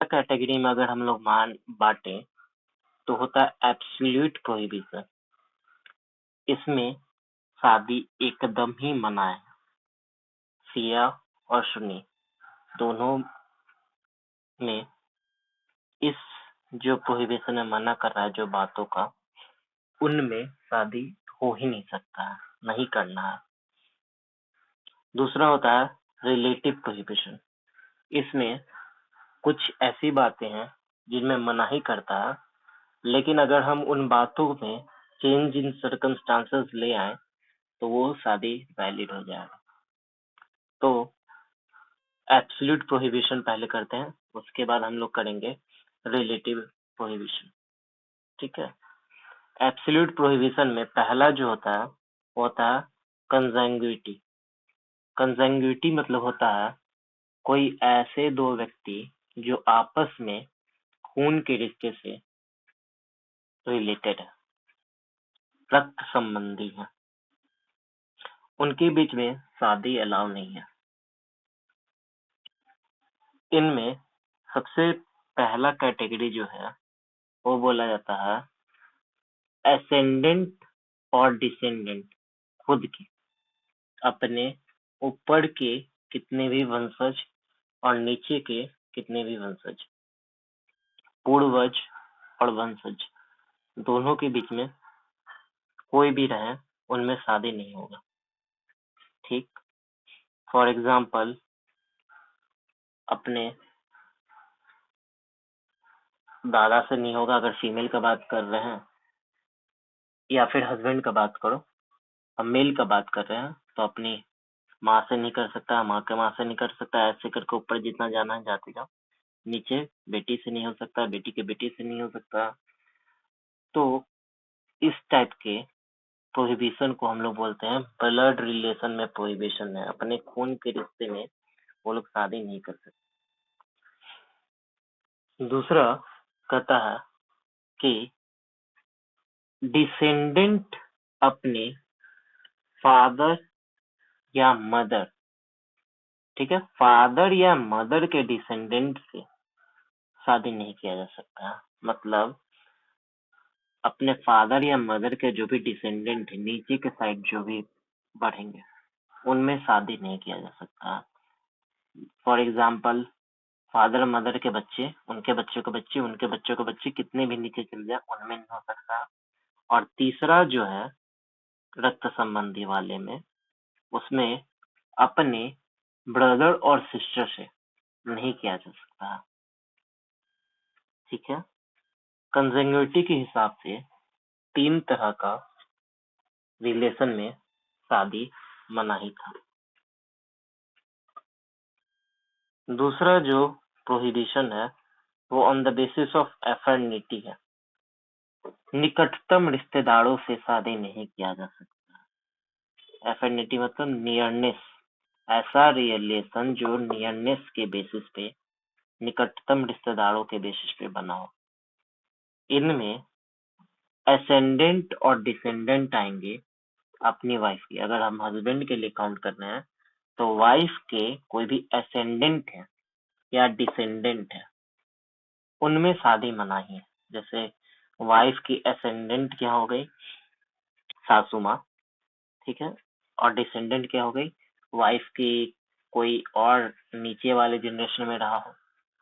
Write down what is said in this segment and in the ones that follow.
Category में अगर हम लोग मान बांटे तो होता है एब्सोल्यूट प्रोहिबिशन। इसमें शादी एकदम ही मना है। शिया और सुन्नी दोनों में इस जो प्रोहिबिशन है, मना कर रहा है जो बातों का, उनमें शादी हो ही नहीं सकता है, नहीं करना है। दूसरा होता है रिलेटिव प्रोहिबिशन। इसमें कुछ ऐसी बातें हैं जिनमें मना ही करता है, लेकिन अगर हम उन बातों में चेंज इन सर्कमस्टांसेस ले आए तो वो शादी वैलिड हो जाएगा। तो एब्सोल्यूट प्रोहिबिशन पहले करते हैं, उसके बाद हम लोग करेंगे रिलेटिव प्रोहिबिशन। ठीक है। एब्सोल्यूट प्रोहिबिशन में पहला जो होता है वो होता है कंsanguinity। कंsanguinity मतलब होता है कोई ऐसे दो व्यक्ति जो आपस में खून के रिश्ते से रिलेटेड है, रक्त संबंधी है, उनके बीच में शादी अलाउ नहीं है। इनमें सबसे पहला कैटेगरी जो है वो बोला जाता है एसेंडेंट और डिसेंडेंट। खुद के अपने ऊपर के कितने भी वंशज और नीचे के कितने भी वंशज, पूर्वज और वंशज, दोनों के बीच में कोई भी रहे उनमें शादी नहीं होगा। ठीक। फॉर एग्जाम्पल अपने दादा से नहीं होगा अगर फीमेल का बात कर रहे हैं, या फिर हस्बैंड का बात करो, हम मेल का बात कर रहे हैं तो अपनी माँ से नहीं कर सकता, माँ के माँ से नहीं कर सकता, ऐसे करके ऊपर जितना जाना है जाते जाओ। नीचे बेटी से नहीं हो सकता, बेटी के बेटी से नहीं हो सकता। तो इस टाइप के प्रोहिबिशन को हम लोग बोलते हैं ब्लड रिलेशन में प्रोहिबिशन है। अपने खून के रिश्ते में वो लोग शादी नहीं कर सकते। दूसरा कहता है कि डिसेंडेंट अपने फादर या मदर, ठीक है, फादर या मदर के डिसेंडेंट से शादी नहीं किया जा सकता। मतलब अपने फादर या मदर के जो भी डिसेंडेंट है, नीचे के साइड जो भी बढ़ेंगे, उनमें शादी नहीं किया जा सकता। फॉर एग्जाम्पल फादर मदर के बच्चे, उनके बच्चों के बच्चे, उनके बच्चों के बच्चे, कितने भी नीचे चल जाए उनमें नहीं हो सकता। और तीसरा जो है रक्त संबंधी वाले में, उसमें अपने ब्रदर और सिस्टर से नहीं किया जा सकता। ठीक है। कंsanguinity के हिसाब से 3 तरह का रिलेशन में शादी मनाही था। दूसरा जो प्रोहिबिशन है वो on the basis of affinity है। निकटतम रिश्तेदारों से शादी नहीं किया जा सकता। एफिनिटी मतलब नियरनेस, ऐसा रिलेशन जो नियरनेस के बेसिस पे, निकटतम रिश्तेदारों के बेसिस पे बना हो। इनमें एसेंडेंट और डिसेंडेंट आएंगे अपनी वाइफ की। अगर हम हस्बैंड के लिए काउंट कर रहे हैं तो वाइफ के कोई भी एसेंडेंट है या डिसेंडेंट है उनमें शादी मनाही है। जैसे वाइफ की एसेंडेंट क्या हो गई, सासू माँ, ठीक है, और डिसेंडेंट क्या हो गई, वाइफ की कोई और नीचे वाले जनरेशन में रहा हो,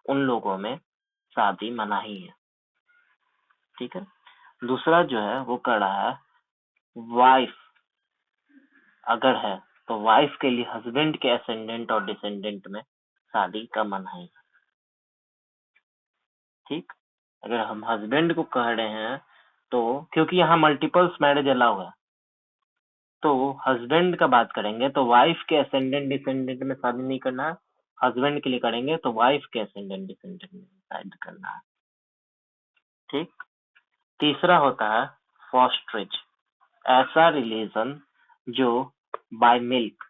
उन लोगों में शादी मनाही है। ठीक है। दूसरा जो है वो कर रहा है वाइफ अगर है तो वाइफ के लिए हस्बैंड के एसेंडेंट और डिसेंडेंट में शादी का मनाही है। ठीक। अगर हम हस्बैंड को कह रहे हैं तो क्योंकि यहाँ मल्टीपल्स मैरिज अलाउ है, तो हस्बैंड का बात करेंगे तो वाइफ के असेंडेंट डिसेंडेंट में शादी नहीं करना है। हस्बैंड के लिए करेंगे तो वाइफ के असेंडेंट डिसेंडेंट में शादी करना है। ठीक। तीसरा होता है फॉस्ट्रेज, ऐसा रिलेशन जो बाय मिल्क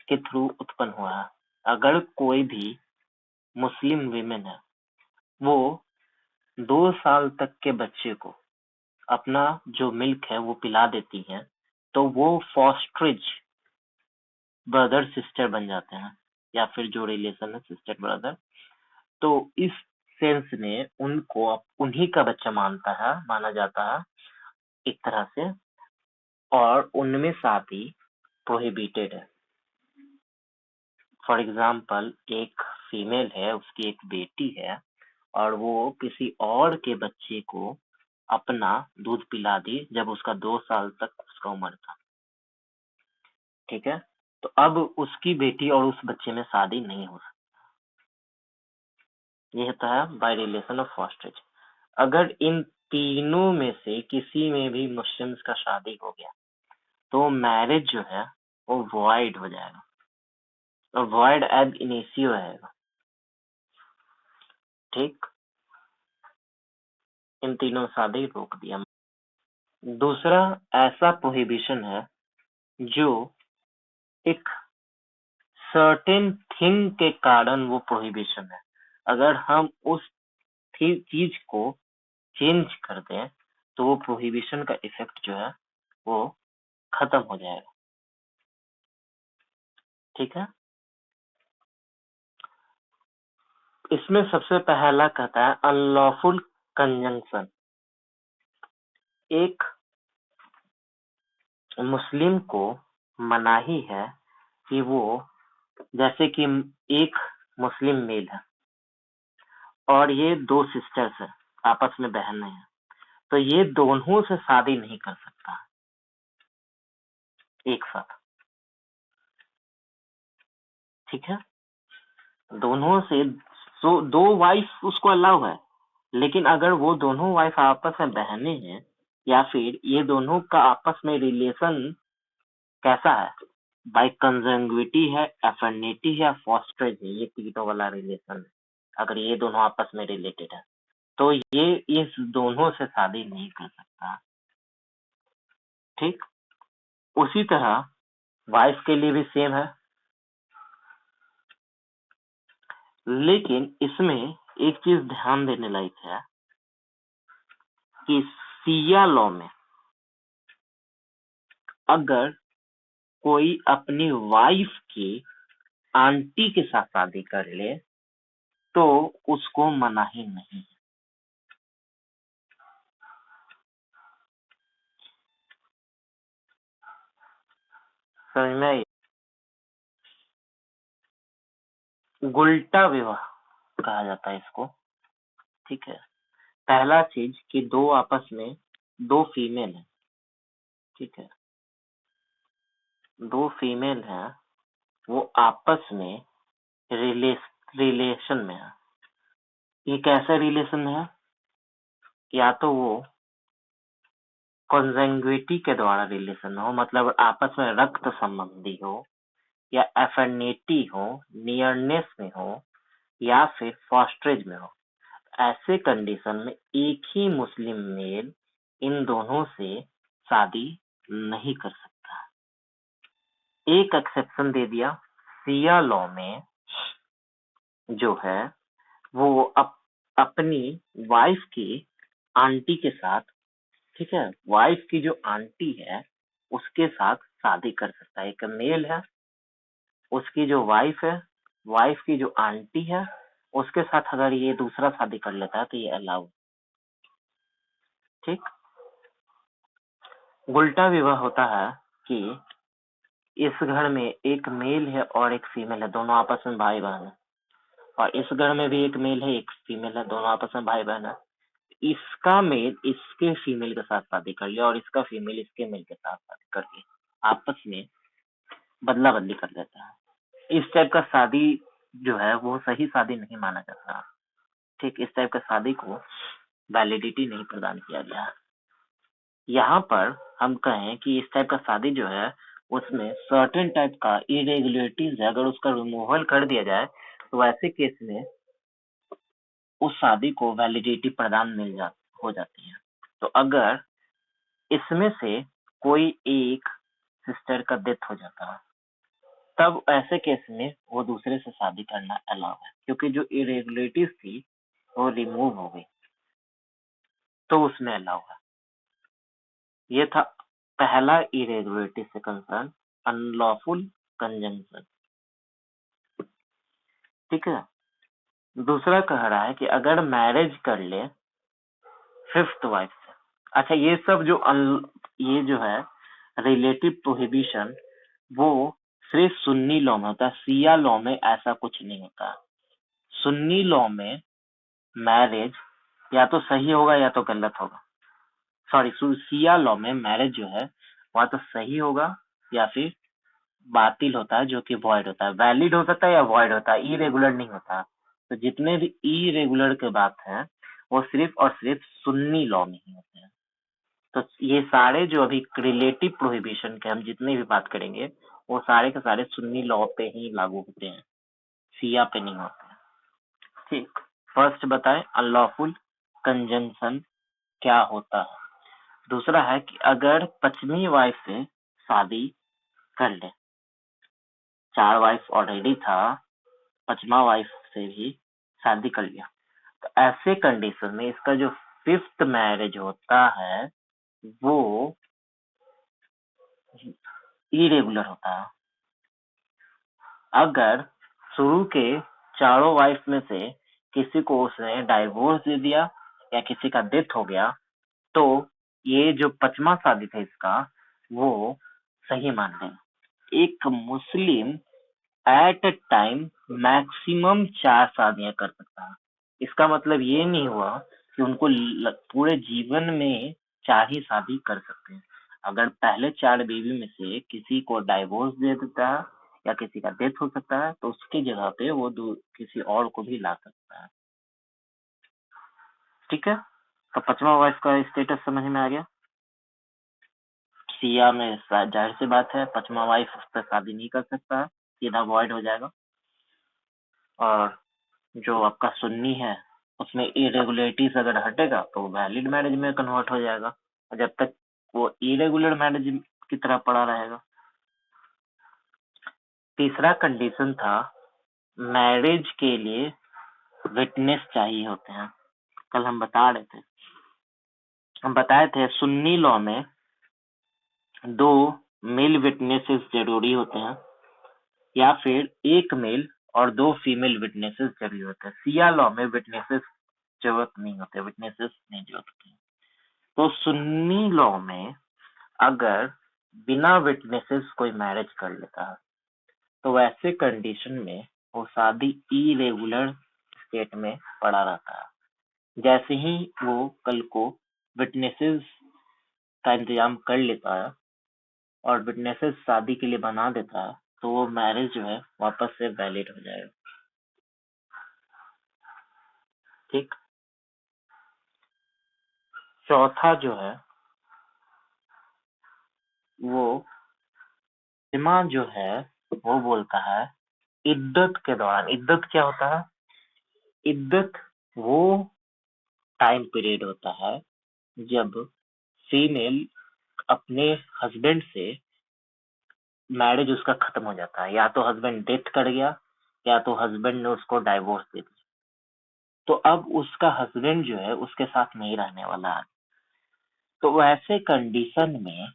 के थ्रू उत्पन्न हुआ है। अगर कोई भी मुस्लिम वीमेन है, वो 2 साल तक के बच्चे को अपना जो मिल्क है वो पिला देती है, तो वो फॉस्ट्रेज ब्रदर सिस्टर बन जाते हैं, या फिर जो रिलेशन है सिस्टर ब्रदर, तो इस सेंस में उनको उन्हीं का बच्चा माना जाता है एक तरह से, और उनमें शादी प्रोहिबिटेड है। फॉर एग्जाम्पल, एक फीमेल है, उसकी एक बेटी है और वो किसी और के बच्चे को अपना दूध पिला दी जब उसका 2 साल तक उसका उम्र था, ठीक है। तो अब उसकी बेटी और उस बच्चे में शादी नहीं हो सकती। ये होता है बाय रिलेशन ऑफ फॉस्टेज। अगर इन तीनों में से किसी में भी मुस्लिम्स का शादी हो गया तो मैरिज जो है वो वॉइड हो जाएगा, और वॉइड एब इनिशियो रहेगा, ठीक। इन तीनों शादी रोक दिया। दूसरा ऐसा प्रोहिबिशन है जो एक सर्टेन थिंग के कारण वो प्रोहिबिशन है। अगर हम उस चीज को चेंज कर दें तो वो प्रोहिबिशन का इफेक्ट जो है वो खत्म हो जाएगा, ठीक है। इसमें सबसे पहला कहता है अनलॉफुल कंजंक्शन। एक मुस्लिम को मनाही है कि वो, जैसे कि एक मुस्लिम मेल है और ये 2 सिस्टर्स है, आपस में बहनें हैं, तो ये दोनों से शादी नहीं कर सकता एक साथ, ठीक है। दोनों से दो वाइफ उसको अलाउ है, लेकिन अगर वो दोनों वाइफ आपस में बहनें हैं या फिर ये दोनों का आपस में रिलेशन कैसा है, बाय कंजंग्विटी है, एफिनिटी है, फॉस्ट्रेज है, ये तीनों वाला रिलेशन है। अगर ये दोनों आपस में रिलेटेड है तो ये इस दोनों से शादी नहीं कर सकता, ठीक। उसी तरह वाइफ के लिए भी सेम है, लेकिन इसमें एक चीज ध्यान देने लायक है कि सिया लॉ में अगर कोई अपनी वाइफ की आंटी के साथ शादी कर ले तो उसको मनाही नहीं है। समझ में आई? गुल्टा विवाह कहा जाता है इसको, ठीक है। पहला चीज कि दो आपस में, दो फीमेल है, ठीक है, दो फीमेल है, वो आपस में रिलेशन में है। ये कैसा रिलेशन है? या तो वो कॉन्जेंग्विटी के द्वारा रिलेशन हो, मतलब आपस में रक्त संबंधी हो, या एफिनिटी हो, नियरनेस में हो, या फिर फॉस्ट्रेज में हो। ऐसे कंडीशन में एक ही मुस्लिम मेल इन दोनों से शादी नहीं कर सकता। एक एक्सेप्शन दे दिया, सिया लॉ में जो है वो अपनी वाइफ की आंटी के साथ, ठीक है, वाइफ की जो आंटी है उसके साथ शादी कर सकता है। एक मेल है, उसकी जो वाइफ है, वाइफ की जो आंटी है, उसके साथ अगर ये दूसरा शादी कर लेता है तो ये अलाउ, ठीक। उल्टा विवाह होता है कि इस घर में एक मेल है और एक फीमेल है, दोनों आपस में भाई बहन है, और इस घर में भी एक मेल है एक फीमेल है, दोनों आपस में भाई बहन है। इसका मेल इसके फीमेल के साथ शादी कर लिया और इसका फीमेल इसके मेल के साथ शादी करके आपस में बदला बदली कर लेता है। इस टाइप का शादी जो है वो सही शादी नहीं माना जाता, ठीक। इस टाइप का शादी को वैलिडिटी नहीं प्रदान किया गया। यहाँ पर हम कहें कि इस टाइप का शादी जो है उसमें सर्टेन टाइप का इरेगुलरिटीज है, अगर उसका रिमूवल कर दिया जाए तो ऐसे केस में उस शादी को वैलिडिटी प्रदान हो जाती है। तो अगर इसमें से कोई एक सिस्टर का डेथ हो जाता है तब ऐसे केस में वो दूसरे से शादी करना अलाउ है, क्योंकि जो इरेगुलरिटीज थी वो रिमूव हो गई, तो उसमें अलाउ है। ये था पहला इरेगुलरिटी से कंसर्न, अनलॉफुल कंजंक्शन, ठीक है। दूसरा कह रहा है कि अगर मैरिज कर ले फिफ्थ वाइफ से। अच्छा, ये सब जो ये जो है रिलेटिव प्रोहिबिशन, वो सिर्फ सुन्नी लॉ में होता है, सिया लॉ में ऐसा कुछ नहीं होता। सुन्नी लॉ में मैरिज या तो सही होगा या तो गलत होगा। सॉरी, सिया लॉ में मैरिज जो है वह तो सही होगा या फिर बातिल होता है, जो कि वॉइड होता है। वैलिड हो सकता है या वॉइड होता है, इरेगुलर नहीं होता। तो जितने भी इरेगुलर के बात है वो सिर्फ और सिर्फ सुन्नी लॉ में ही होते हैं। तो ये सारे जो अभी रिलेटिव प्रोहिबिशन के हम जितने भी बात करेंगे वो सारे के सारे सुन्नी लॉ पे ही लागू होते हैं, सिया पे नहीं होते हैं। ठीक, फर्स्ट बताएं अनलॉफुल कंजंक्शन क्या होता है। दूसरा है कि अगर पश्चिमी वाइफ से शादी कर ले, 4 वाइफ ऑलरेडी था, 5वां वाइफ से भी शादी कर लिया, तो ऐसे कंडीशन में इसका जो 5th मैरिज होता है वो इरेगुलर होता है। अगर शुरू के चारों वाइफ में से किसी को उसने डाइवोर्स दे दिया या किसी का डेथ हो गया, तो ये जो 5वां शादी था इसका वो सही मान लें। एक मुस्लिम एट अ टाइम मैक्सिमम 4 शादियां कर सकता है। इसका मतलब ये नहीं हुआ कि उनको पूरे जीवन में 4 ही शादी कर सकते हैं। अगर पहले 4 बीवी में से किसी को डाइवोर्स दे देता है या किसी का डेथ हो सकता है, तो उसकी जगह पे वो किसी और को भी ला सकता है। ठीक है, तो 5वां वाइफ का स्टेटस समझ में आ गया। सिया में जाहिर सी बात है 5वां वाइफ उस पर शादी नहीं कर सकता है, सीधा वॉइड हो जाएगा। और जो आपका सुन्नी है उसमें इरेगुलरिटीज अगर हटेगा तो वैलिड मैरिज में कन्वर्ट हो जाएगा, और जब तक वो इरेगुलर मैरिज की तरह पड़ा रहेगा। तीसरा कंडीशन था मैरिज के लिए विटनेस चाहिए होते हैं। कल हम बता रहे थे, हम बताए थे सुन्नी लॉ में 2 मेल विटनेसेस जरूरी होते हैं या फिर 1 मेल और 2 फीमेल विटनेसेस जरूरी होते हैं। सिया लॉ में विटनेसेस जरूरत नहीं होते, विटनेसेस नहीं जरूरत होती। तो सुन्नी लॉ में अगर बिना विटनेसेस कोई मैरिज कर लेता है तो वैसे कंडीशन में वो शादी इरेगुलर स्टेट में पड़ा रहता है। जैसे ही वो कल को विटनेसेस का इंतजाम कर लेता है और विटनेसेस शादी के लिए बना देता है, तो वो मैरिज जो है वापस से वैलिड हो जाएगा। ठीक, चौथा जो है वो इमा जो है वो बोलता है इद्दत के दौरान। इद्दत क्या होता है? इद्दत वो टाइम पीरियड होता है जब फीमेल अपने हस्बैंड से मैरिज उसका खत्म हो जाता है, या तो हस्बैंड डेथ कर गया या तो हस्बैंड ने उसको डाइवोर्स दे दिया, तो अब उसका हस्बैंड जो है उसके साथ नहीं रहने वाला है। तो वैसे कंडीशन में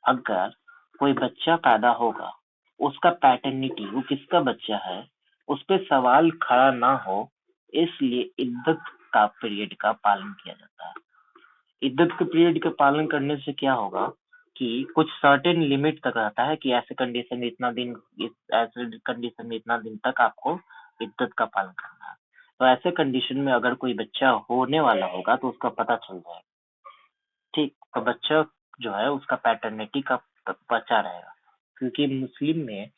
अगर कोई बच्चा पैदा होगा, उसका पैटर्निटी, वो किसका बच्चा है, उस पर सवाल खड़ा ना हो, इसलिए इद्दत का पीरियड का पालन किया जाता है। इद्दत के पीरियड का पालन करने से क्या होगा कि कुछ सर्टेन लिमिट तक रहता है कि ऐसे कंडीशन में इतना दिन, ऐसे कंडीशन में इतना दिन तक आपको इद्दत का पालन करना है। तो ऐसे कंडीशन में अगर कोई बच्चा होने वाला होगा तो उसका पता चल जाएगा। ठीक, तो बच्चा जो है उसका पैटर्निटी का बच्चा रहेगा, क्योंकि मुस्लिम में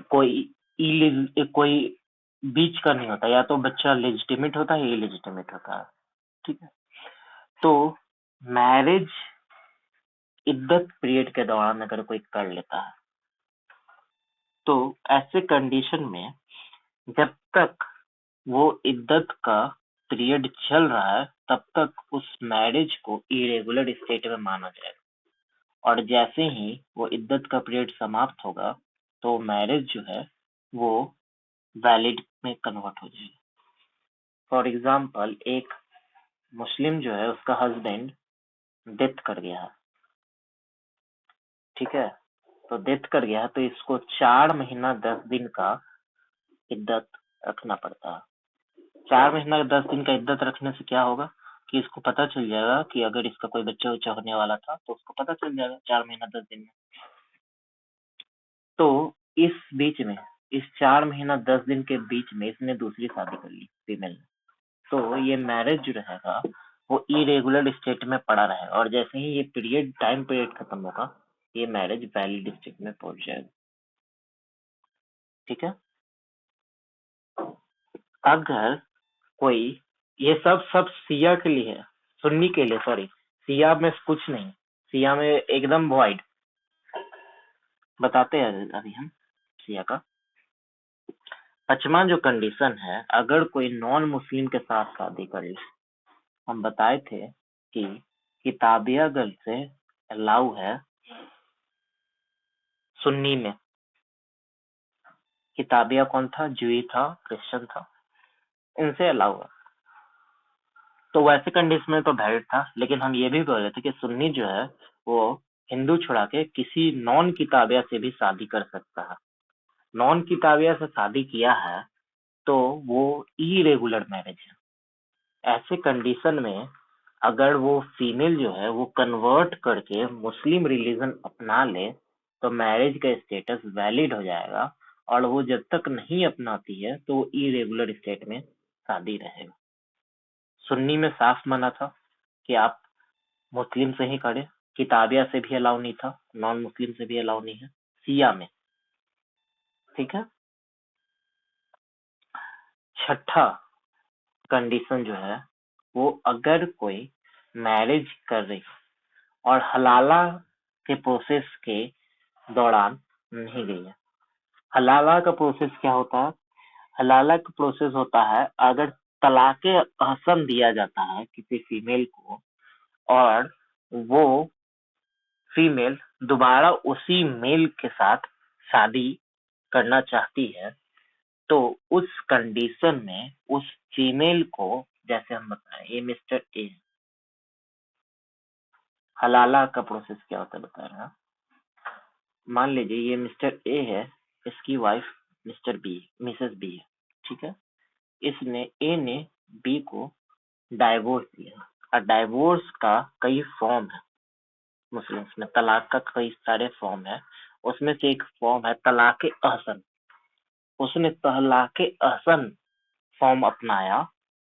कोई बीच का नहीं होता, या तो बच्चा लेजिटिमेट होता है या इलेजिटिमेट होता है। ठीक है, तो मैरिज इद्दत पीरियड के दौरान अगर कोई कर लेता है तो ऐसे कंडीशन में जब तक वो इद्दत का पीरियड चल रहा है तब तक उस मैरिज को इरेगुलर स्टेट में माना जाएगा, और जैसे ही वो इद्दत का पीरियड समाप्त होगा तो मैरिज जो है वो वैलिड में कन्वर्ट हो जाएगी। फॉर एग्जाम्पल, एक मुस्लिम जो है उसका हस्बैंड डेथ कर गया है, ठीक है, तो डेथ कर गया तो इसको 4 महीना 10 दिन का इद्दत रखना पड़ता है। 4 महीना 10 दिन का इद्दत रखने से क्या होगा कि इसको पता चल जाएगा कि अगर इसका कोई बच्चा उच्चा होने वाला था तो उसको पता चल जाएगा 4 महीना 10 दिन में। तो इस बीच में, इस 4 महीना 10 दिन के बीच में इसने दूसरी शादी कर ली फीमेल ने, तो ये मैरिज जो रहेगा वो इरेगुलर स्टेट में पड़ा रहेगा, और जैसे ही ये टाइम पीरियड खत्म होगा ये मैरिज वैलिड स्टेट में पहुंच जाएगा। ठीक है। अगर कोई, ये सब सिया के लिए है, सुन्नी के लिए, सॉरी, सिया में कुछ नहीं, सिया में एकदम वॉइड, बताते हैं अभी हम सिया का। 5वां जो कंडीशन है, अगर कोई नॉन मुस्लिम के साथ शादी कर ले, हम बताए थे कि किताबिया गर्ल से अलाउ है सुन्नी में। किताबिया कौन था? जूई था, क्रिश्चियन था, इनसे अलाउ है। तो वैसे कंडीशन में तो वैलिड था, लेकिन हम ये भी बोल रहे थे कि सुन्नी जो है वो हिंदू छुड़ा के किसी नॉन किताबिया से भी शादी कर सकता है। नॉन किताबिया से शादी किया है तो वो इरेगुलर मैरिज है। ऐसे कंडीशन में अगर वो फीमेल जो है वो कन्वर्ट करके मुस्लिम रिलीजन अपना ले तो मैरिज का स्टेटस वैलिड हो जाएगा, और वो जब तक नहीं अपनाती है तो वो इरेगुलर स्टेट में शादी रहेगा। सुन्नी में साफ मना था कि आप मुस्लिम से ही करें, किताबिया से भी अलाउ नहीं था, नॉन मुस्लिम से भी अलाउ नहीं है सिया में। ठीक है। छठा कंडीशन जो है वो, अगर कोई मैरिज कर रही और हलाला के प्रोसेस के दौरान नहीं गई है। हलाला का प्रोसेस क्या होता है? हलाला का प्रोसेस होता है अगर तलाके हसन दिया जाता है किसी फीमेल को, और वो फीमेल दोबारा उसी मेल के साथ शादी करना चाहती है, तो उस कंडीशन में उस फीमेल को, जैसे हम बताएं ये मिस्टर ए, हलाला का प्रोसेस क्या होता है बता रहा। मान लीजिए ये मिस्टर ए है, इसकी wife Mr B, Mrs B है। ठीक है। इसने ए ने बी को डाइवोर्स दिया, और डाइवोर्स का कई फॉर्म है मुस्लिम्स में, तलाक का कई सारे फॉर्म है, उसमें से एक फॉर्म है तलाक अहसन। उसने तलाक अहसन फॉर्म अपनाया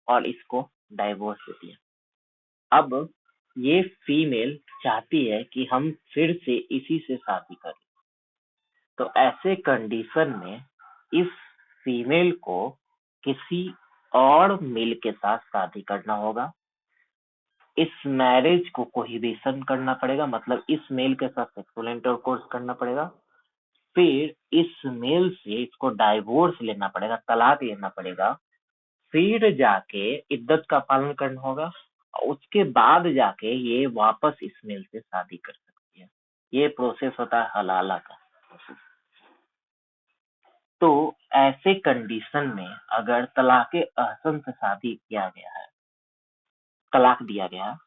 और इसको डाइवोर्स दे दिया। अब ये फीमेल चाहती है कि हम फिर से इसी से शादी करें, तो ऐसे कंडीशन में इस फीमेल को किसी और मेल के साथ शादी करना होगा। इस मैरिज को कोहिबिशन करना पड़ेगा, मतलब इस मेल के साथ सेक्सुअल इंटरकोर्स करना पड़ेगा, फिर इस मेल से इसको डाइवोर्स लेना पड़ेगा, तलाक लेना पड़ेगा, फिर जाके इद्दत का पालन करना होगा, और उसके बाद जाके ये वापस इस मेल से शादी कर सकती है। ये प्रोसेस होता है हलाला का प्रोसेस। तो ऐसे कंडीशन में अगर तलाक अहसन से शादी किया गया है, तलाक दिया गया है,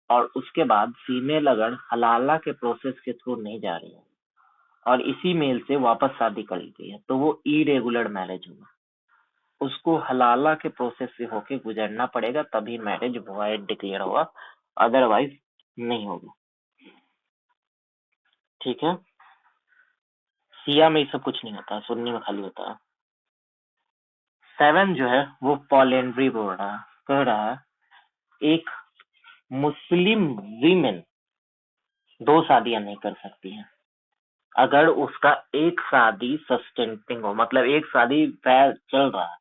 और उसके बाद फीमेल अगर हलाला के प्रोसेस के थ्रू नहीं जा रही है और इसी मेल से वापस शादी कर ली गई है, तो वो इरेगुलर मैरिज होगा। उसको हलाला के प्रोसेस से होके गुजरना पड़ेगा, तभी मैरिज वॉइड डिक्लेयर होगा, अदरवाइज नहीं होगा। ठीक है। सिया में ये सब कुछ नहीं होता, सुन्नी में खाली होता है। 7 जो है वो पॉलिएंड्री बोल रहा है, कह रहा है एक मुस्लिम वीमेन 2 शादियां नहीं कर सकती हैं अगर उसका एक शादी सस्टेनिंग हो, मतलब एक शादी चल रहा है,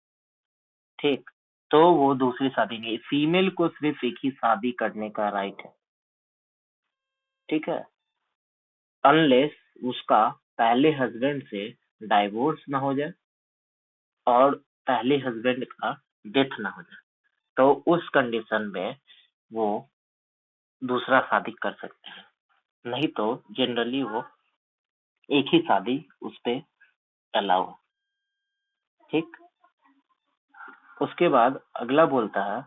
ठीक, तो वो दूसरी शादी नहीं। फीमेल को सिर्फ एक ही शादी करने का राइट है। ठीक है। अनलेस उसका पहले हस्बैंड से डाइवोर्स ना हो जाए और पहले हस्बैंड का डेथ ना हो जाए, तो उस कंडीशन में वो दूसरा शादी कर सकते हैं, नहीं तो जनरली वो एक ही शादी उस पे अलाउ है। ठीक। उसके बाद अगला बोलता है,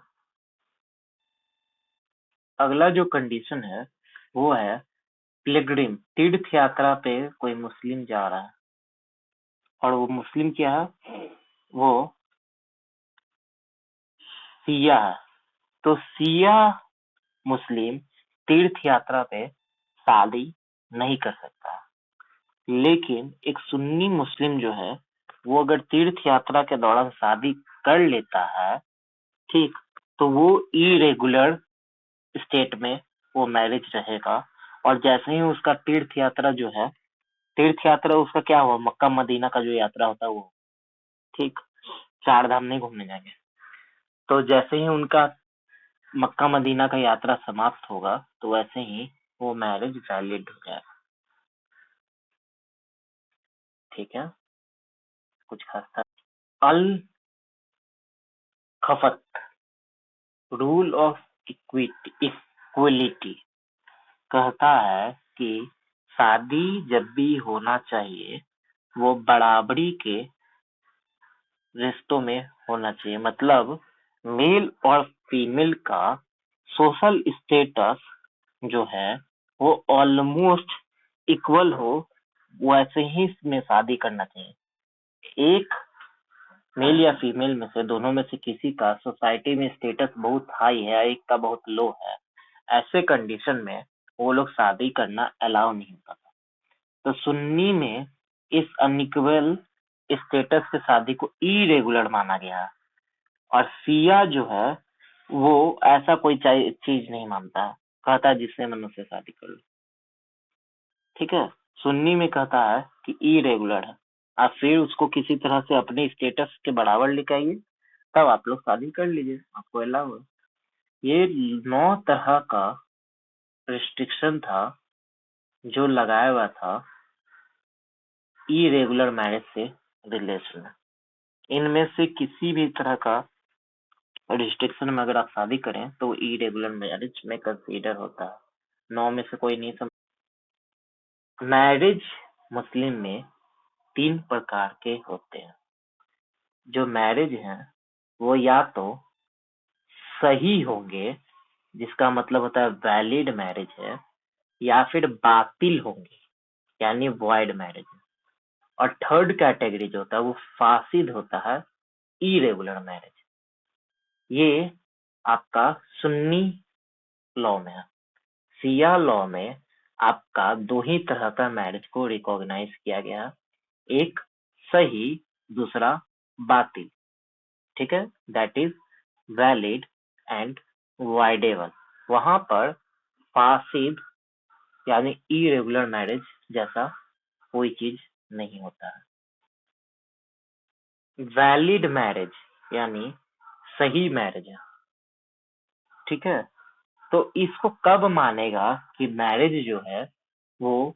अगला जो कंडीशन है वो है पिलग्रिम, तीर्थ यात्रा पे कोई मुस्लिम जा रहा है, और वो मुस्लिम क्या है, वो सिया है, तो सिया मुस्लिम तीर्थ यात्रा पे शादी नहीं कर सकता। लेकिन एक सुन्नी मुस्लिम जो है वो अगर तीर्थ यात्रा के दौरान शादी कर लेता है, ठीक, तो वो इरेगुलर स्टेट में वो मैरिज रहेगा। और जैसे ही उसका तीर्थ यात्रा जो है, तीर्थ यात्रा उसका क्या हुआ, मक्का मदीना का जो यात्रा होता है वो, ठीक, चार धाम नहीं घूमने जाएंगे। तो जैसे ही उनका मक्का मदीना का यात्रा समाप्त होगा तो वैसे ही वो मैरिज वैलिड हो जाएगा। ठीक है, कुछ खास था। अल खफत, रूल ऑफ इक्विलिटी, कहता है कि शादी जब भी होना चाहिए वो बराबरी के रिश्तों में होना चाहिए। मतलब मेल और फीमेल का सोशल स्टेटस जो है वो ऑलमोस्ट इक्वल हो, वैसे ही इसमें शादी करना चाहिए। एक मेल या फीमेल में से, दोनों में से किसी का सोसाइटी में स्टेटस बहुत हाई है, एक का बहुत लो है, ऐसे कंडीशन में वो लोग शादी करना अलाउ नहीं होता था। तो सुन्नी में इस अनइक्वल स्टेटस से शादी को इरेगुलर माना गया। और सिया जो है वो ऐसा कोई चीज नहीं मानता, कहता है जिससे मन उससे शादी कर लो। ठीक है, सुन्नी में कहता है कि इरेगुलर है, आप फिर उसको किसी तरह से अपने स्टेटस के बराबर लेके आइए, तब आप लोग शादी कर लीजिए, आपको अलाउ है। ये 9 तरह का रिस्ट्रिक्शन था जो लगाया हुआ था इरेगुलर मैरिज से रिलेशन में। इनमें से किसी भी तरह का रिस्ट्रिक्शन में अगर आप शादी करें तो इरेगुलर मैरिज में कंसीडर होता है। 9 में से कोई नहीं समझ। मैरिज मुस्लिम में 3 प्रकार के होते हैं। जो मैरिज हैं वो या तो सही होंगे, जिसका मतलब होता है वैलिड मैरिज है, या फिर बातिल होंगे यानी वॉइड मैरिज है। और थर्ड कैटेगरी जो होता है वो फासिद होता है, इरेगुलर मैरिज। ये आपका सुन्नी लॉ में है। सिया लॉ में आपका 2 ही तरह का मैरिज को रिकॉग्नाइज किया गया, एक सही, दूसरा बातिल। ठीक है, that is valid and voidable. वहां पर फासिद यानी इरेगुलर मैरिज जैसा कोई चीज नहीं होता है। वैलिड मैरिज यानी सही मैरिज है। ठीक है, तो इसको कब मानेगा कि मैरिज जो है वो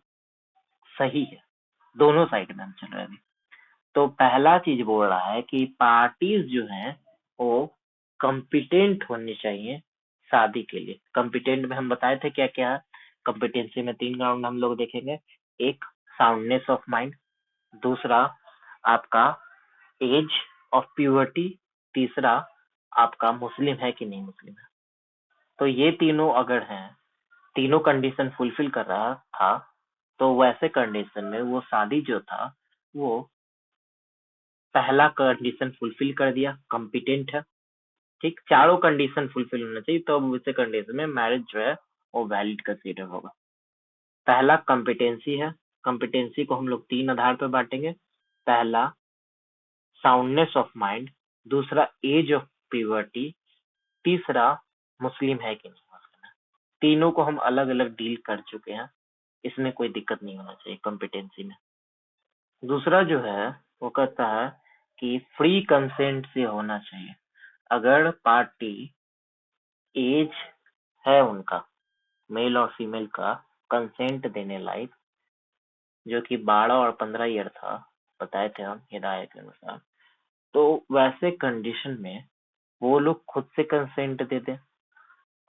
सही है? दोनों साइड में हम चल रहे हैं। तो पहला चीज बोल रहा है कि पार्टीज जो हैं वो कॉम्पिटेंट होनी चाहिए शादी के लिए। कॉम्पिटेंट में हम बताए थे क्या क्या है। कॉम्पिटेंसी में 3 राउंड हम लोग देखेंगे। एक, साउंडनेस ऑफ माइंड। दूसरा, आपका एज ऑफ प्यूबर्टी। तीसरा, आपका मुस्लिम है कि नहीं मुस्लिम है। तो ये तीनों अगर हैं, तीनों कंडीशन फुलफिल कर रहा था, तो वैसे कंडीशन में वो शादी जो था वो पहला कंडीशन फुलफिल कर दिया, कॉम्पिटेंट है। ठीक, चारों कंडीशन फुलफिल होना चाहिए तो अब उसी कंडीशन में मैरिज जो है वो वैलिड कंसीडर होगा। पहला कॉम्पिटेंसी है। कॉम्पिटेंसी को हम लोग 3 आधार पर बांटेंगे। पहला साउंडनेस ऑफ माइंड, दूसरा एज ऑफ प्यूबर्टी, तीसरा मुस्लिम है कि नहीं मुस्लिम है। तीनों को हम अलग अलग डील कर चुके हैं, इसमें कोई दिक्कत नहीं होना चाहिए कॉम्पिटेंसी में। दूसरा जो है वो कहता है कि फ्री कंसेंट से होना चाहिए। अगर पार्टी एज है उनका, मेल और फीमेल का, कंसेंट देने लायक, जो कि 12 और 15 ईयर था, बताए थे हम हिदायत के अनुसार, तो वैसे कंडीशन में वो लोग खुद से कंसेंट दे दें।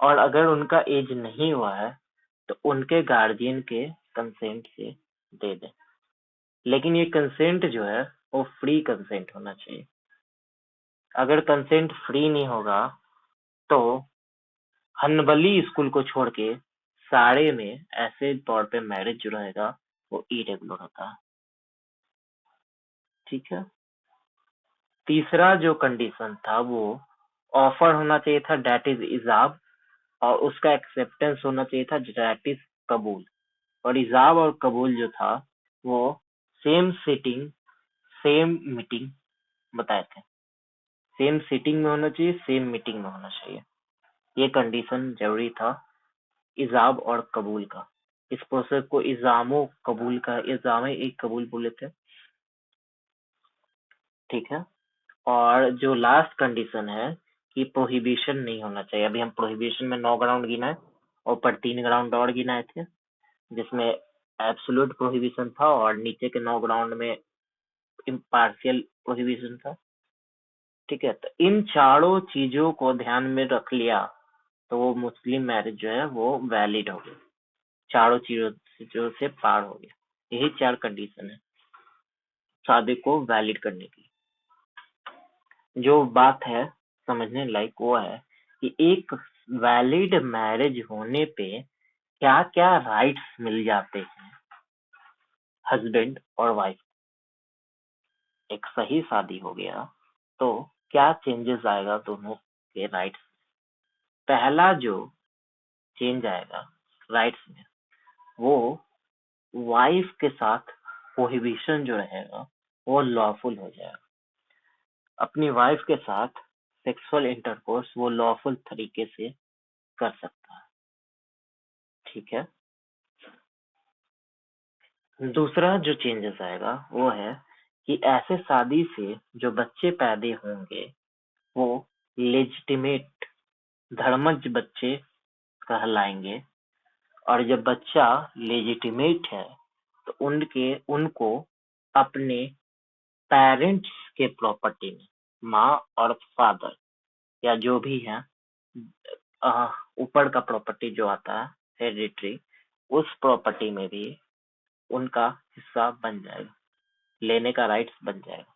और अगर उनका एज नहीं हुआ है तो उनके गार्जियन के कंसेंट से दे दें। लेकिन ये कंसेंट जो है वो फ्री कंसेंट होना चाहिए। अगर कंसेंट फ्री नहीं होगा तो हनबली स्कूल को छोड़ के सारे में ऐसे तौर पे मैरिज जो रहेगा वो इरेगुलर होता है। ठीक है, तीसरा जो कंडीशन था वो ऑफर होना चाहिए था दैट इज इजाब, और उसका एक्सेप्टेंस होना चाहिए था दैट इज कबूल। और इजाब और कबूल जो था वो सेम सिटिंग सेम मीटिंग बताए थे। सेम सिटिंग में होना चाहिए, सेम मीटिंग में होना चाहिए, ये कंडीशन जरूरी था इजाब और कबूल का। इस प्रोसेस को इजामो कबूल का, इजामे एक कबूल बोले थे, ठीक है। और जो लास्ट कंडीशन है कि प्रोहिबिशन नहीं होना चाहिए। अभी हम प्रोहिबिशन में 9 ग्राउंड गिनाए, ऊपर 3 ग्राउंड और गिनाए थे, जिसमें एब्सोल्यूट प्रोहिबिशन था और नीचे के 9 ग्राउंड में इम्पार्शियल प्रोहिबिशन था, ठीक है। तो इन चारों चीजों को ध्यान में रख लिया तो वो मुस्लिम मैरिज जो है वो वैलिड हो गई, चारों चीजों से पार हो गया। यही 4 कंडीशन है शादी को वैलिड करने की। जो बात है समझने लायक वो है कि एक वैलिड मैरिज होने पे क्या क्या राइट्स मिल जाते हैं हस्बैंड और वाइफ। एक सही शादी हो गया तो क्या चेंजेस आएगा दोनों के राइट्स। पहला जो चेंज आएगा राइट्स में, वो वाइफ के साथ प्रोहिबिशन जो रहेगा वो लॉफुल हो जाएगा। अपनी वाइफ के साथ सेक्सुअल इंटरकोर्स वो लॉफुल तरीके से कर सकता है, ठीक है। दूसरा जो चेंजेस आएगा वो है कि ऐसे शादी से जो बच्चे पैदा होंगे वो लेजिटिमेट धर्मज बच्चे कहलाएंगे। और जब बच्चा लेजिटिमेट है तो उनको अपने पेरेंट्स के प्रॉपर्टी में, माँ और फादर या जो भी है ऊपर का प्रॉपर्टी जो आता है हेरिडिटरी, उस प्रॉपर्टी में भी उनका हिस्सा बन जाएगा, लेने का राइट्स बन जाएगा।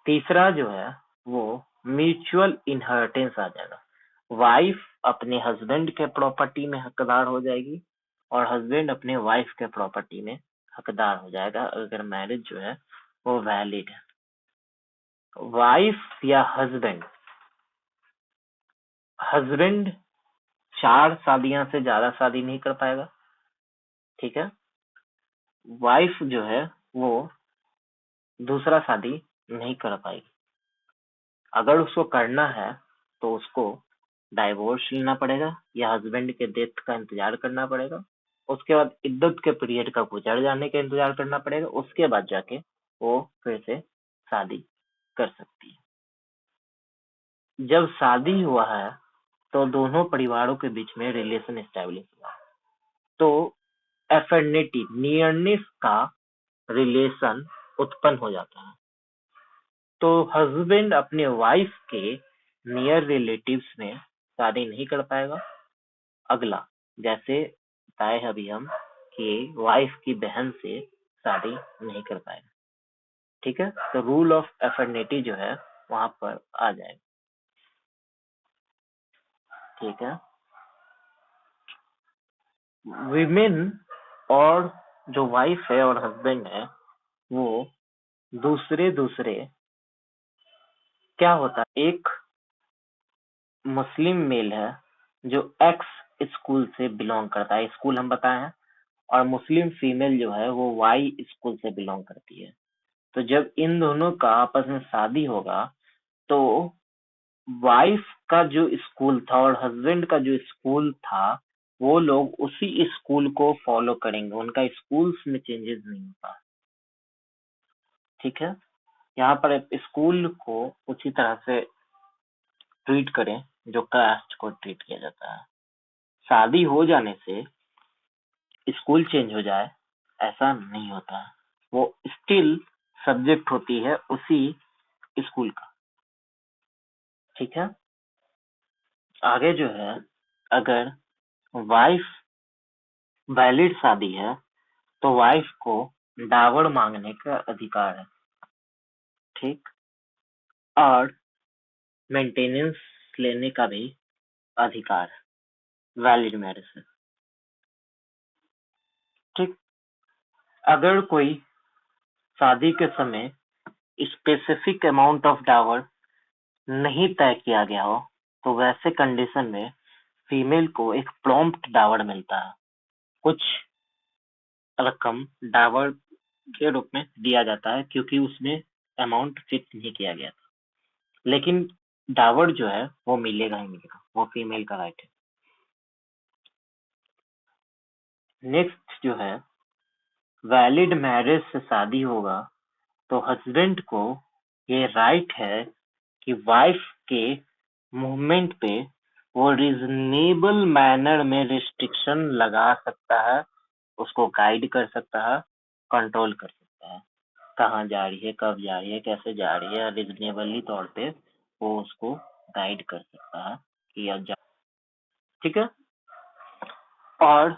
तीसरा जो है वो म्यूचुअल इनहेरिटेंस आ जाएगा। वाइफ अपने हस्बैंड के प्रॉपर्टी में हकदार हो जाएगी और हस्बैंड अपने वाइफ के प्रॉपर्टी में हकदार हो जाएगा अगर मैरिज जो है वो वैलिड है। वाइफ या हस्बैंड हस्बैंड 4 शादियां से ज्यादा शादी नहीं कर पाएगा, ठीक है। वाइफ जो है वो दूसरा शादी नहीं कर पाएगी। अगर उसको करना है तो उसको डाइवोर्स लेना पड़ेगा या हस्बैंड के डेथ का इंतजार करना पड़ेगा। उसके बाद इद्दत के पीरियड का गुजर जाने का इंतजार करना पड़ेगा। उसके बाद जाके वो फिर से शादी कर सकती है। जब शादी हुआ है तो दोनों परिवारों के बीच में रिलेशन एस्टेब्लिश हुआ है, तो एफिनिटी नियरनेस का रिलेशन उत्पन्न हो जाता है। तो हस्बैंड अपने वाइफ के नियर रिलेटिव्स में शादी नहीं कर पाएगा। अगला, जैसे बताए अभी हम कि वाइफ की बहन से शादी नहीं कर पाएगा, ठीक है। तो रूल ऑफ एफिनिटी जो है वहां पर आ जाएगा, ठीक है। विमेन और जो वाइफ है और हस्बैंड है वो दूसरे दूसरे क्या होता है, एक मुस्लिम मेल है जो एक्स स्कूल से बिलोंग करता है, स्कूल हम बताए हैं, और मुस्लिम फीमेल जो है वो वाई स्कूल से बिलोंग करती है। तो जब इन दोनों का आपस में शादी होगा तो वाइफ का जो स्कूल था और हस्बैंड का जो स्कूल था वो लोग उसी स्कूल को फॉलो करेंगे, उनका स्कूल्स में चेंजेस नहीं होता, ठीक है। यहाँ पर स्कूल को उसी तरह से ट्रीट करें जो कास्ट को ट्रीट किया जाता है। शादी हो जाने से स्कूल चेंज हो जाए ऐसा नहीं होता है, वो स्टिल सब्जेक्ट होती है उसी स्कूल का, ठीक है। आगे जो है, अगर वाइफ वैलिड शादी है तो वाइफ को डावर मांगने का अधिकार है, ठीक, और मेंटेनेंस लेने का भी अधिकार है वैलिड मैरिज से, ठीक। अगर कोई शादी के समय स्पेसिफिक अमाउंट ऑफ डावर नहीं तय किया गया हो, तो वैसे कंडीशन में फीमेल को एक प्रॉम्प्ट डावर मिलता है। कुछ रकम डावर के रूप में दिया जाता है, क्योंकि उसमें अमाउंट फिक्स नहीं किया गया था, लेकिन डावर जो है वो मिलेगा ही मिलेगा, वो फीमेल का राइट है। नेक्स्ट जो है, वैलिड मैरिज से शादी होगा तो हस्बैंड को ये राइट है कि वाइफ के मूवमेंट पे वो रीजनेबल मैनर में रिस्ट्रिक्शन लगा सकता है, उसको गाइड कर सकता है, कंट्रोल कर सकता है, कहाँ जा रही है, कब जा रही है, कैसे जा रही है, रीजनेबली तौर पे वो उसको गाइड कर सकता है कि अब जा। ठीक है। और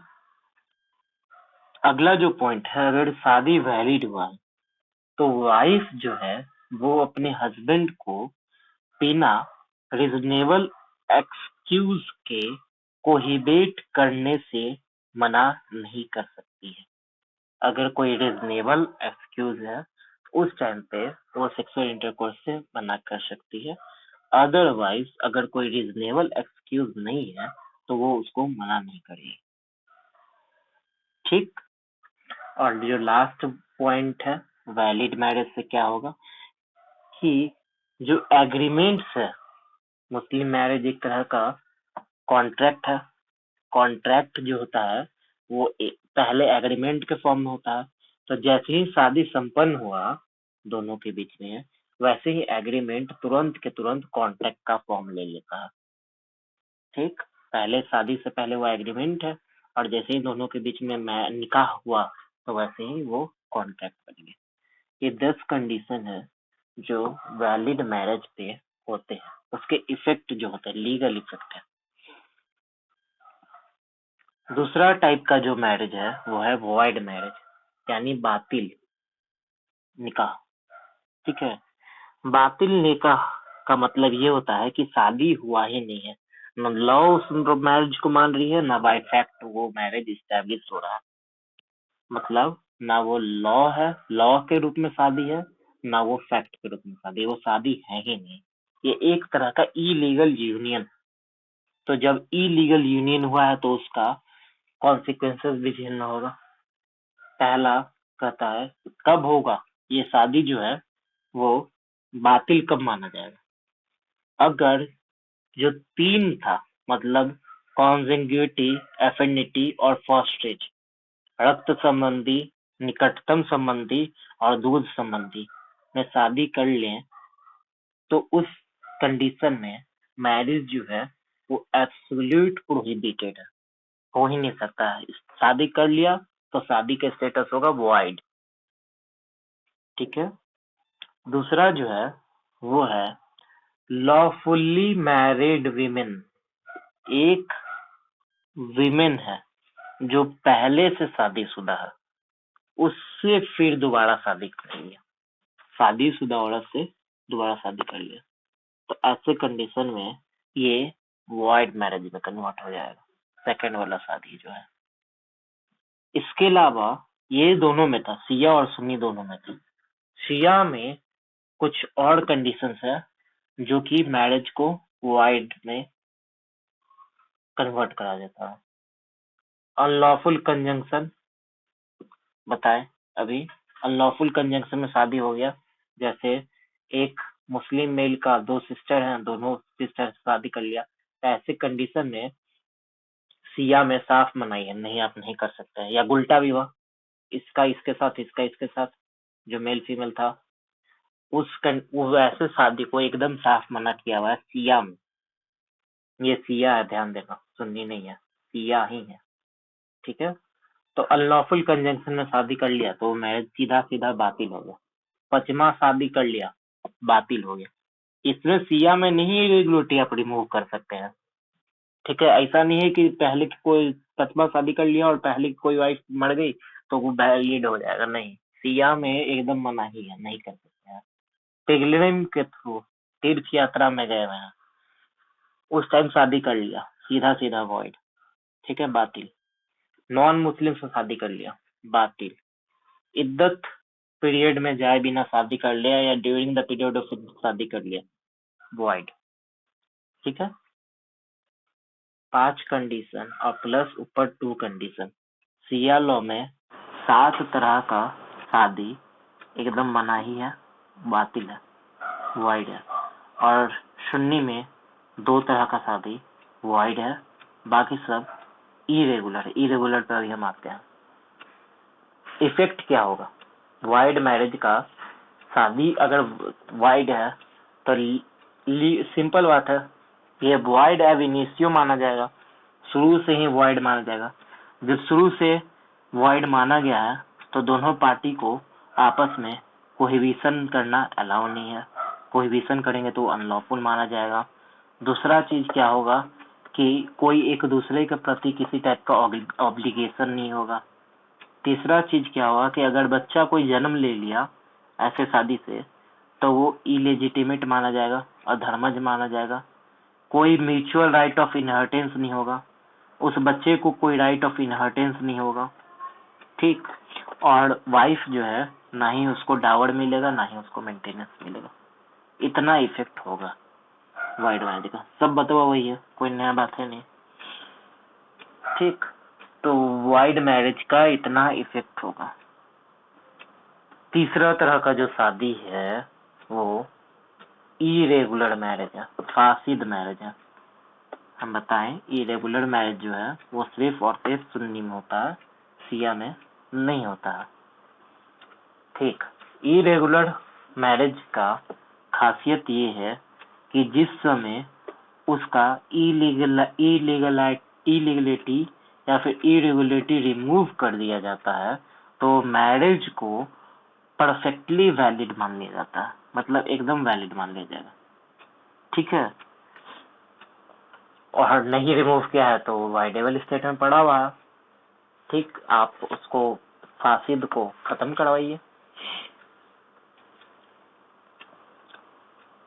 अगला जो पॉइंट है, अगर शादी वैलिड हुआ है तो वाइफ जो है वो अपने हस्बैंड को बिना रीजनेबल एक्सक्यूज के कोहिबेट करने से मना नहीं कर सकती है। अगर कोई रीजनेबल एक्सक्यूज है, उस टाइम पे वो सेक्सुअल इंटरकोर्स से मना कर सकती है। अदरवाइज अगर कोई रीजनेबल एक्सक्यूज नहीं है तो वो उसको मना नहीं करेगी। ठीक। और जो लास्ट पॉइंट है, वैलिड मैरिज से क्या होगा कि जो एग्रीमेंट्स है, मुस्लिम मैरिज एक तरह का कॉन्ट्रैक्ट है। कॉन्ट्रैक्ट जो होता है वो पहले एग्रीमेंट के फॉर्म में होता है, तो जैसे ही शादी संपन्न हुआ दोनों के बीच में, वैसे ही एग्रीमेंट तुरंत के तुरंत कॉन्ट्रैक्ट का फॉर्म ले लेता है। ठीक। पहले शादी से पहले वो एग्रीमेंट है, और जैसे ही दोनों के बीच में निकाह हुआ तो वैसे ही वो कॉन्ट्रैक्ट बन गया। ये 10 कंडीशन है जो वैलिड मैरिज पे होते हैं, उसके इफेक्ट जो होते हैं लीगल इफेक्ट है। दूसरा टाइप का जो मैरिज है वो है वॉइड मैरिज, यानी बातिल निकाह। ठीक है। बातिल निकाह का मतलब ये होता है कि शादी हुआ ही नहीं है, न लॉ उस मैरिज को मान रही है, ना बाय फैक्ट वो मैरिज इस्टेब्लिश हो रहा है। मतलब ना वो लॉ है, लॉ के रूप में शादी है, ना वो फैक्ट के रूप में शादी है, वो शादी है ही नहीं। ये एक तरह का इलीगल यूनियन। तो जब इलीगल यूनियन हुआ है तो उसका कॉन्सिक्वेंसेस भी झेलना होगा। पहला कहता है कब होगा ये शादी जो है वो बातिल कब माना जाएगा, अगर जो तीन था, मतलब कॉन्जेग्युटी, एफिनिटी और फॉस्टेज, रक्त संबंधी, निकटतम संबंधी और दूध संबंधी में शादी कर लें, तो उस कंडीशन में मैरिज जो है वो एब्सोल्यूट प्रोहिबिटेड है, हो ही नहीं सकता है। शादी कर लिया तो शादी का स्टेटस होगा वॉइड। ठीक है। दूसरा जो है वो है लॉफुली मैरिड विमेन। एक विमेन है जो पहले से शादीशुदा है, उससे फिर दोबारा शादी कर लिया, शादीशुदा औरत से दोबारा शादी कर लिया, तो ऐसे कंडीशन में ये वॉइड मैरिज में कन्वर्ट हो जाएगा, सेकंड वाला शादी जो है। इसके अलावा ये दोनों में था, शिया और सुन्नी दोनों में था। शिया में कुछ और कंडीशंस है जो कि मैरिज को वॉइड में कन्वर्ट करा देता है। अनलॉफुल कंजंक्शन बताए अभी। अनलॉफुल कंजंक्शन में शादी हो गया, जैसे एक मुस्लिम मेल का दो सिस्टर हैं, दोनों सिस्टर शादी कर लिया, तो ऐसे कंडीशन में सिया में साफ मनाही है, नहीं आप नहीं कर सकते हैं। या उल्टा विवाह, इसका इसके साथ, इसका इसके साथ, जो मेल फीमेल था वो ऐसे शादी को एकदम साफ मना किया हुआ है सिया में। ये सिया है, ध्यान देना, सुन्नी नहीं है, सिया ही है। ठीक है। तो अनलॉफुल कंजंक्शन में शादी कर लिया तो मैरिज सीधा सीधा बातिल हो गया। पचमा शादी कर लिया, बातिल हो गया। इसमें सिया में नहीं रेगुलेटरी आप रिमूव कर सकते हैं। ठीक है। ऐसा नहीं है कि पहले की कोई पचमा शादी कर लिया और पहले की कोई वाइफ मर गई तो वो वैलिड हो जाएगा, नहीं। सिया में एकदम मना ही है, नहीं कर सकते हैं। पिलग्रिम के थ्रू तीर्थ यात्रा में गए हुए हैं, उस टाइम शादी कर लिया, सीधा सीधा वॉइड। ठीक है, बातिल। नॉन मुस्लिम से शादी कर लिया, बातिल। इद्दत पीरियड में जाए बिना शादी कर लिया या ड्यूरिंग द पीरियड ऑफ शादी कर लिया, वॉइड। ठीक है, 5 कंडीशन और प्लस ऊपर 2 कंडीशन। सिया लॉ में 7 तरह का शादी एकदम मनाही है, बातिल है, वॉइड है, और सुन्नी में 2 तरह का शादी वॉइड है, बाकी सब इरेगुलर है। इरेगुलर पर भी हम आते हैं। इफेक्ट क्या होगा वाइड मैरिज का? शादी अगर वाइड है तो सिंपल बात है, ये वाइड एब इनिशियो माना जाएगा, शुरू से ही वाइड माना जाएगा। जब शुरू से वाइड माना गया है तो दोनों पार्टी को आपस में कोहिबिशन करना अलाउ नहीं है। कोहिबिशन करेंगे तो अनलॉफुल माना जाएगा। दूसरा चीज क्या होगा कि कोई एक दूसरे के प्रति किसी टाइप का ऑब्लिगेशन नहीं होगा। तीसरा चीज क्या होगा कि अगर बच्चा कोई जन्म ले लिया ऐसे शादी से तो वो इलेजिटिमेट माना जाएगा, अधर्मज माना जाएगा। कोई म्यूचुअल राइट ऑफ इनहेरिटेंस नहीं होगा, उस बच्चे को कोई राइट ऑफ इनहेरिटेंस नहीं होगा। ठीक, और वाइफ जो है ना ही उसको डावर मिलेगा ना ही उसको मेंटेनेंस मिलेगा। इतना इफेक्ट होगा वाइड मैरिज का। सब बतवा वही है, कोई नया बात है नहीं। ठीक, तो वाइड मैरिज का इतना इफेक्ट होगा। तीसरा तरह का जो शादी है वो इरेगुलर मैरिज है, फासिद मैरिज है। हम बताएं, इरेगुलर मैरिज जो है वो सिर्फ और सिर्फ सुन्नी में होता है, शिया में नहीं होता है। ठीक, इरेगुलर मैरिज का खासियत ये है कि जिस समय उसका इलीगलिटी या फिर इरेगुलरिटी रिमूव कर दिया जाता है तो मैरिज को परफेक्टली वैलिड मान लिया जाता है, मतलब एकदम वैलिड मान लिया जाएगा। ठीक है, और नहीं रिमूव किया है तो वाइडेबल स्टेट में पड़ा हुआ है। ठीक, आप उसको फासिद को खत्म करवाइए।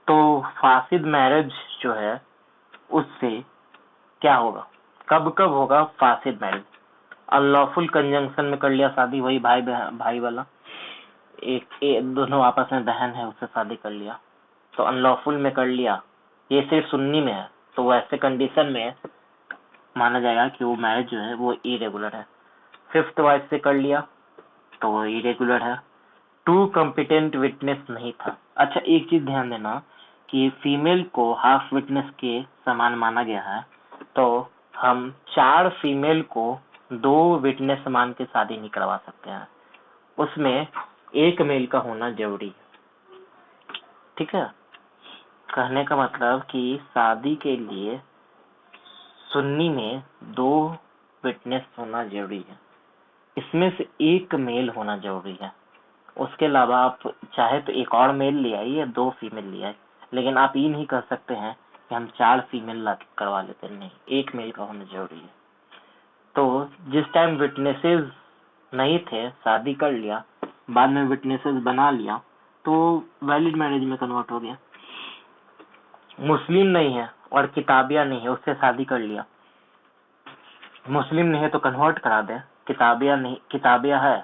तो फासिद मैरिज जो है उससे क्या होगा, कब कब होगा फासिद मैरिज? अनलॉफुल कंजंक्शन में कर लिया शादी, वही भाई वाला, एक दोनों आपस में बहन है उससे शादी कर लिया तो अनलॉफुल में कर लिया। ये सिर्फ सुन्नी में है तो वैसे कंडीशन में माना जाएगा कि वो मैरिज जो है वो इरेगुलर है। फिफ्थ वाइफ से कर लिया तो वो इरेगुलर है। 2 कॉम्पिटेंट विटनेस नहीं था। अच्छा, एक चीज ध्यान देना कि फीमेल को हाफ विटनेस के समान माना गया है तो हम 4 फीमेल को 2 विटनेस मान के शादी नहीं करवा सकते हैं, उसमें 1 मेल का होना जरूरी है। ठीक है, कहने का मतलब कि शादी के लिए सुन्नी में 2 विटनेस होना जरूरी है, इसमें से 1 मेल होना जरूरी है। उसके अलावा आप चाहे तो एक और मेल ले आइए या 2 फीमेल ले आइए, लेकिन आप ये नहीं कर सकते हैं कि हम 4 फीमेल ला करवा लेते हैं, नहीं, 1 मेल का होना जरूरी है। तो जिस टाइम विटनेसेस नहीं थे, शादी कर लिया, बाद में विटनेसेस बना लिया तो वैलिड मैरिज में कन्वर्ट हो गया। मुस्लिम नहीं है और किताबिया नहीं है, उससे शादी कर लिया, मुस्लिम नहीं है तो कन्वर्ट करा दे, किताबिया नहीं, किताबिया है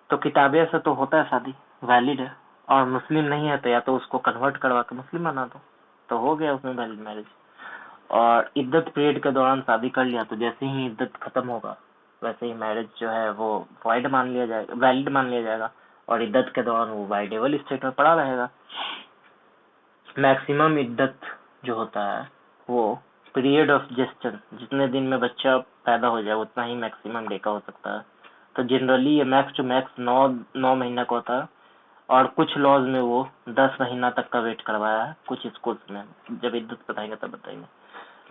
तो किताबिया से तो होता है शादी, वैलिड है। और मुस्लिम नहीं है तो या तो उसको कन्वर्ट करवा के मुस्लिम बना दो तो हो गया उसमें वैलिड मैरिज। और इद्दत पीरियड के दौरान शादी कर लिया तो जैसे ही इद्दत खत्म होगा वैसे ही मैरिज जो है वो वैलिड मान लिया जाएगा और इद्दत के दौरान वो वाइडेबल स्टेट में पड़ा रहेगा। मैक्सिमम इद्दत जो होता है वो पीरियड ऑफ जेस्चर, जितने दिन में बच्चा पैदा हो जाए उतना ही मैक्सिमम डे का हो सकता है। तो जनरली ये मैक्स टू मैक्स 9 महीना का होता है और कुछ लॉज में वो 10 महीना तक का वेट करवाया है कुछ स्कूल्स में, जब इद्दत बताएंगे तब बताएंगे,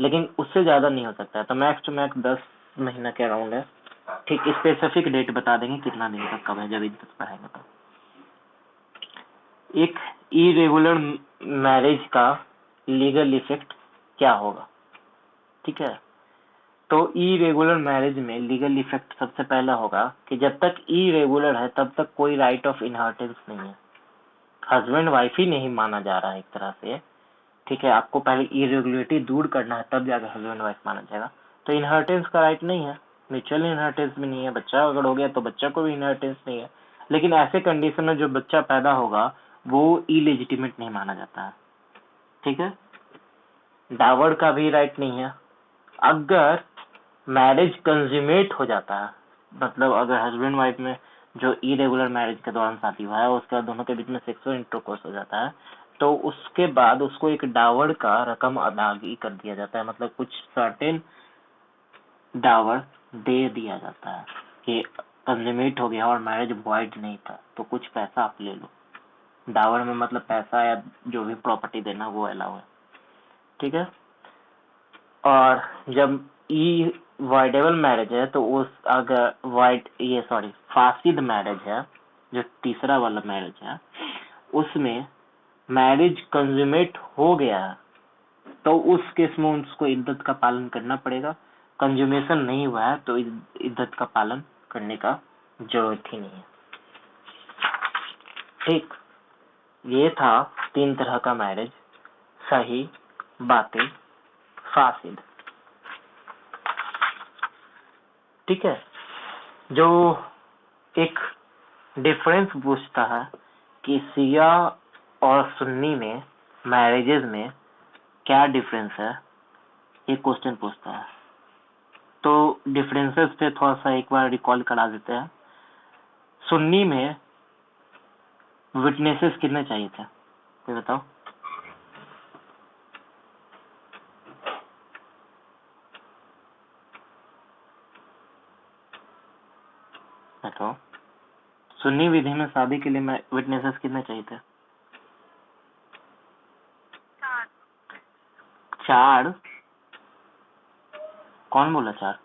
लेकिन उससे ज्यादा नहीं हो सकता है। तो मैक्स टू मैक्स 10 महीना के अराउंड है। ठीक, स्पेसिफिक डेट बता देंगे कितना दिन तक कब है जब इद्दत पढ़ाएंगे तो। एक इरेगुलर मैरिज का लीगल इफेक्ट क्या होगा? ठीक है, तो इरेगुलर मैरिज में लीगल इफेक्ट सबसे पहला होगा कि जब तक इरेगुलर है तब तक कोई राइट ऑफ इनहेरिटेंस नहीं है, हस्बैंड वाइफ ही नहीं माना जा रहा है एक तरह से। ठीक है, आपको पहले इरेगुलरिटी दूर करना है तब जाकर हस्बैंड वाइफ माना जाएगा। तो इनहेरिटेंस का राइट नहीं है, म्यूचुअल इनहेरिटेंस भी नहीं है, बच्चा अगर हो गया तो बच्चा को भी इनहेरिटेंस नहीं है। लेकिन ऐसे कंडीशन में जो बच्चा पैदा होगा वो इलेजिटिमेट नहीं माना जाता है। ठीक है, डावर का भी राइट नहीं है। अगर मैरिज कंज्यूमेट हो जाता है, मतलब अगर हस्बैंड वाइफ में जो इरेगुलर मैरिज के दौरान शादी हुआ है, उसके बाद दोनों के बीच में सेक्सुअल इंटरकोर्स हो जाता है, तो उसके बाद उसको एक डावर का रकम अदायगी कर दिया जाता है, मतलब कुछ सर्टेन डावर दे दिया जाता है कि कंज्यूमेट हो गया और मैरिज वॉइड नहीं था, तो कुछ पैसा आप ले लो। डावर में मतलब पैसा या जो भी प्रॉपर्टी देना वो अलाउ है, ठीक है। और जब ई वॉइडेबल मैरिज है तो उस अगर फासिद मैरिज है, जो तीसरा वाला मैरिज है, उसमें मैरिज कंज्यूमेट हो गया है तो उस केस में उसको इद्दत का पालन करना पड़ेगा। कंज्यूमेशन नहीं हुआ है तो इद्दत का पालन करने का जरूरत ही नहीं है। ठीक, ये था 3 तरह का मैरिज: सही, बातिल, फासिद। ठीक है, जो एक डिफरेंस पूछता है कि शिया और सुन्नी में मैरिजेज में क्या डिफरेंस है, ये क्वेश्चन पूछता है। तो डिफरेंसेस पे थोड़ा सा एक बार रिकॉल करा देते हैं। सुन्नी में विटनेसेस कितने चाहिए थे, ये बताओ। बताओ, सुन्नी विधि में शादी के लिए विटनेसेस कितने चाहिए थे? 4। कौन बोला 4?